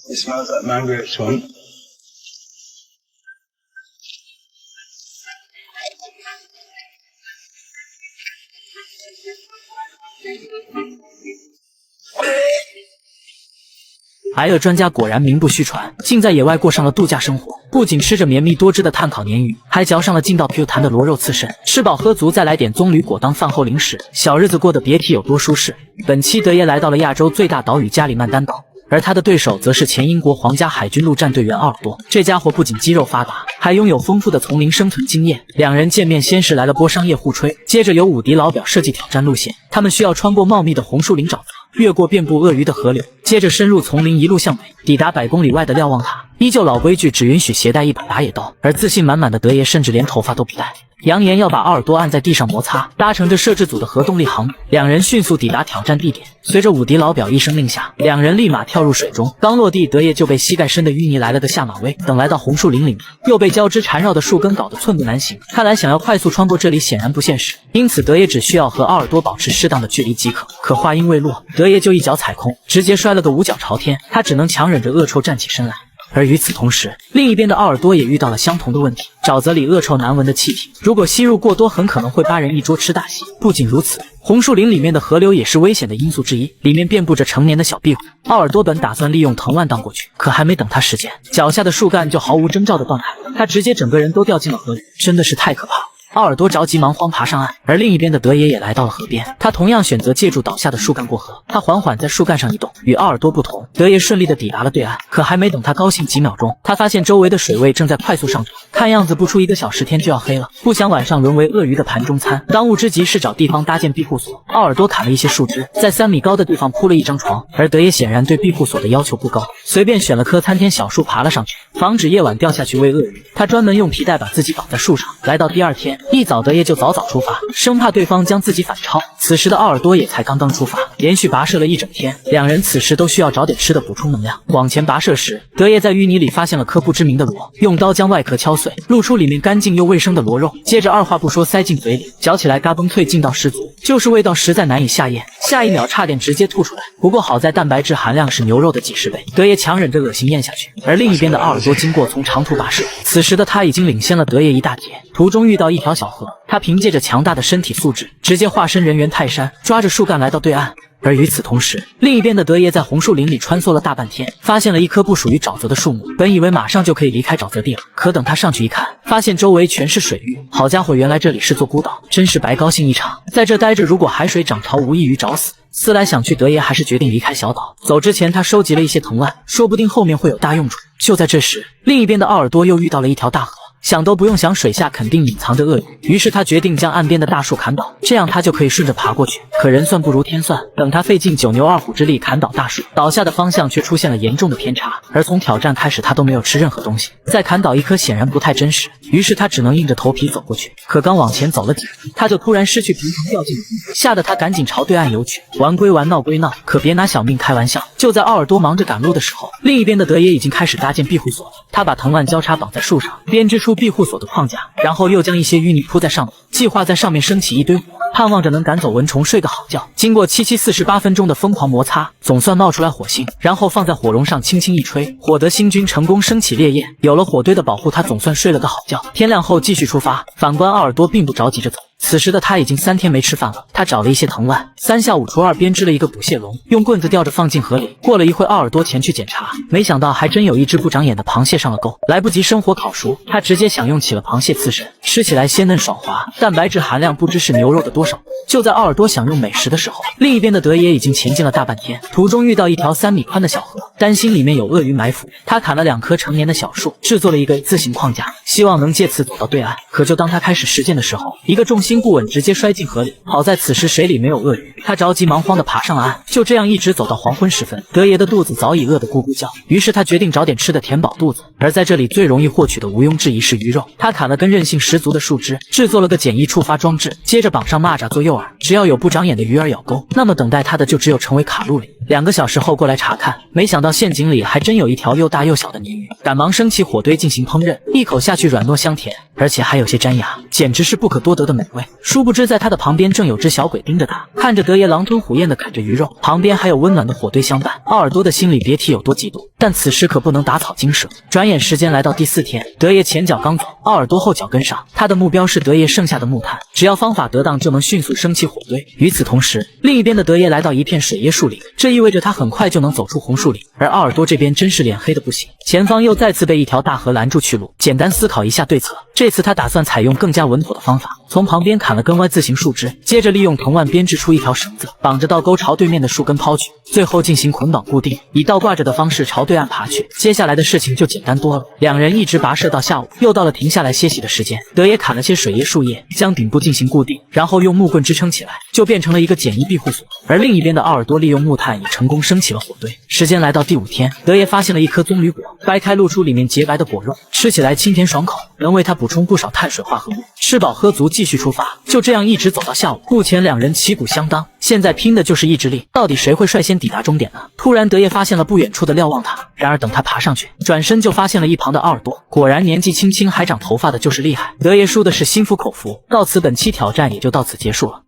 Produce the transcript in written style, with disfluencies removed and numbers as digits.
It smells like mango swamp. 挨饿专家果然名不虚传，竟在野外过上了度假生活。不仅吃着绵密多汁的碳烤鲶鱼，还嚼上了劲道 Q 弹的螺肉刺身。吃饱喝足，再来点棕榈果当饭后零食，小日子过得别提有多舒适。本期德爷来到了亚洲最大岛屿加里曼丹岛。 而他的对手则是前英国皇家海军陆战队员奥尔多。这家伙不仅肌肉发达，还拥有丰富的丛林生存经验。两人见面先是来了波商业互吹，接着由伍迪老表设计挑战路线。他们需要穿过茂密的红树林沼泽，越过遍布鳄鱼的河流，接着深入丛林，一路向北，抵达100公里外的瞭望塔。依旧老规矩，只允许携带一把打野刀。而自信满满的德爷甚至连头发都不带。 扬言要把奥尔多按在地上摩擦，搭乘着摄制组的核动力航母，两人迅速抵达挑战地点。随着伍迪老表一声令下，两人立马跳入水中。刚落地，德爷就被膝盖深的淤泥来了个下马威。等来到红树林里面，又被交织缠绕的树根搞得寸步难行。看来想要快速穿过这里显然不现实，因此德爷只需要和奥尔多保持适当的距离即可。可话音未落，德爷就一脚踩空，直接摔了个五脚朝天。他只能强忍着恶臭站起身来。 而与此同时，另一边的奥尔多也遇到了相同的问题。沼泽里恶臭难闻的气体，如果吸入过多，很可能会8人一桌吃大席。不仅如此，红树林里面的河流也是危险的因素之一，里面遍布着成年的小壁虎。奥尔多本打算利用藤蔓荡过去，可还没等他实践，脚下的树干就毫无征兆的断开了，他直接整个人都掉进了河里，真的是太可怕了。 奥尔多着急忙慌爬上岸，而另一边的德爷也来到了河边。他同样选择借助倒下的树干过河。他缓缓在树干上移动，与奥尔多不同，德爷顺利的抵达了对岸。可还没等他高兴几秒钟，他发现周围的水位正在快速上涨，看样子不出1个小时天就要黑了。不想晚上沦为鳄鱼的盘中餐，当务之急是找地方搭建庇护所。奥尔多砍了一些树枝，在3米高的地方铺了一张床，而德爷显然对庇护所的要求不高，随便选了棵参天小树爬了上去，防止夜晚掉下去喂鳄鱼。他专门用皮带把自己绑在树上。来到第2天一早，德爷就早早出发，生怕对方将自己反超。此时的奥尔多也才刚刚出发，连续跋涉了一整天，两人此时都需要找点吃的补充能量。往前跋涉时，德爷在淤泥里发现了颗不知名的螺，用刀将外壳敲碎，露出里面干净又卫生的螺肉，接着二话不说塞进嘴里，嚼起来嘎嘣脆，劲道十足，就是味道实在难以下咽，下一秒差点直接吐出来。不过好在蛋白质含量是牛肉的几10倍，德爷强忍着恶心咽下去。而另一边的奥尔多经过从长途跋涉，此时的他已经领先了德爷一大截，途中遇到一条小河。 他凭借着强大的身体素质，直接化身人猿泰山，抓着树干来到对岸。而与此同时，另一边的德爷在红树林里穿梭了大半天，发现了一棵不属于沼泽的树木。本以为马上就可以离开沼泽地了，可等他上去一看，发现周围全是水域。好家伙，原来这里是座孤岛，真是白高兴一场。在这待着，如果海水涨潮，无异于找死。 思来想去，德爷还是决定离开小岛。走之前，他收集了一些藤蔓，说不定后面会有大用处。就在这时，另一边的奥尔多又遇到了一条大河。 想都不用想，水下肯定隐藏着鳄鱼。于是他决定将岸边的大树砍倒，这样他就可以顺着爬过去。可人算不如天算，等他费尽9牛2虎之力砍倒大树，倒下的方向却出现了严重的偏差。而从挑战开始，他都没有吃任何东西，再砍倒一颗显然不太真实。于是他只能硬着头皮走过去。可刚往前走了几步，他就突然失去平衡，掉进了湖里，吓得他赶紧朝对岸游去。玩归玩，闹归闹，可别拿小命开玩笑。就在奥尔多忙着赶路的时候，另一边的德爷已经开始搭建庇护所了。他把藤蔓交叉绑在树上，编织出庇护所的框架，然后又将一些淤泥铺在上面，计划在上面升起一堆火，盼望着能赶走蚊虫，睡个好觉。经过48分钟的疯狂摩擦，总算冒出来火星，然后放在火绒上轻轻一吹，火得星君成功升起烈焰。有了火堆的保护，他总算睡了个好觉。天亮后继续出发。反观奥尔多并不着急着走。 此时的他已经3天没吃饭了，他找了一些藤蔓，3下5除2编织了一个捕蟹笼，用棍子吊着放进河里。过了一会，奥尔多前去检查，没想到还真有一只不长眼的螃蟹上了钩。来不及生火烤熟，他直接享用起了螃蟹刺身，吃起来鲜嫩爽滑，蛋白质含量不知是牛肉的多少。就在奥尔多享用美食的时候，另一边的德爷已经前进了大半天，途中遇到一条3米宽的小河，担心里面有鳄鱼埋伏，他砍了2棵成年的小树，制作了一个自行框架，希望能借此走到对岸。可就当他开始实践的时候，一个重心不稳，直接摔进河里。好在此时水里没有鳄鱼，他着急忙慌地爬上了岸。就这样一直走到黄昏时分，德爷的肚子早已饿得咕咕叫，于是他决定找点吃的填饱肚子。而在这里最容易获取的毋庸置疑是鱼肉。他砍了根韧性十足的树枝，制作了个简易触发装置，接着绑上蚂蚱做诱饵，只要有不长眼的鱼儿咬钩，那么等待他的就只有成为卡路里。2个小时后过来查看，没想到陷阱里还真有一条又大又小的鲶鱼，赶忙升起火堆进行烹饪，一口下去软糯香甜，而且还有些粘牙，简直是不可多得的美味。殊不知，在他的旁边正有只小鬼盯着他，看着德爷狼吞虎咽地啃着鱼肉，旁边还有温暖的火堆相伴。奥尔多的心里别提有多嫉妒，但此时可不能打草惊蛇。转眼时间来到第4天，德爷前脚刚走，奥尔多后脚跟上，他的目标是德爷剩下的木炭，只要方法得当，就能迅速升起火堆。与此同时，另一边的德爷来到一片水椰树林，这意味着他很快就能走出红树林。而奥尔多这边真是脸黑的不行，前方又再次被一条大河拦住去路。简单思考一下对策，这次他打算采用更加稳妥的方法，从旁边砍了根 Y 字形树枝，接着利用藤蔓编织出一条绳子，绑着倒钩朝对面的树根抛去，最后进行捆绑固定，以倒挂着的方式朝对岸爬去。接下来的事情就简单多了，两人一直跋涉到下午，又到了停下来歇息的时间。德爷砍了些水椰树叶，将顶部进行固定，然后用木棍支撑起来，就变成了一个简易庇护所。而另一边的奥尔多利用木炭也成功升起了火堆。时间来到第5天，德爷发现了一颗棕榈果，掰开露出里面洁白的果肉，吃起来清甜爽口，能为他补充不少碳水化合物。吃饱喝足继续出发，就这样一直走到下午。目前两人旗鼓相当，现在拼的就是意志力，到底谁会率先抵达终点呢？突然德爷发现了不远处的瞭望塔，然而等他爬上去，转身就发现了一旁的奥尔多，果然年纪轻轻还长头发的就是厉害。德爷输的是心服口服，到此本期挑战也就到此结束了。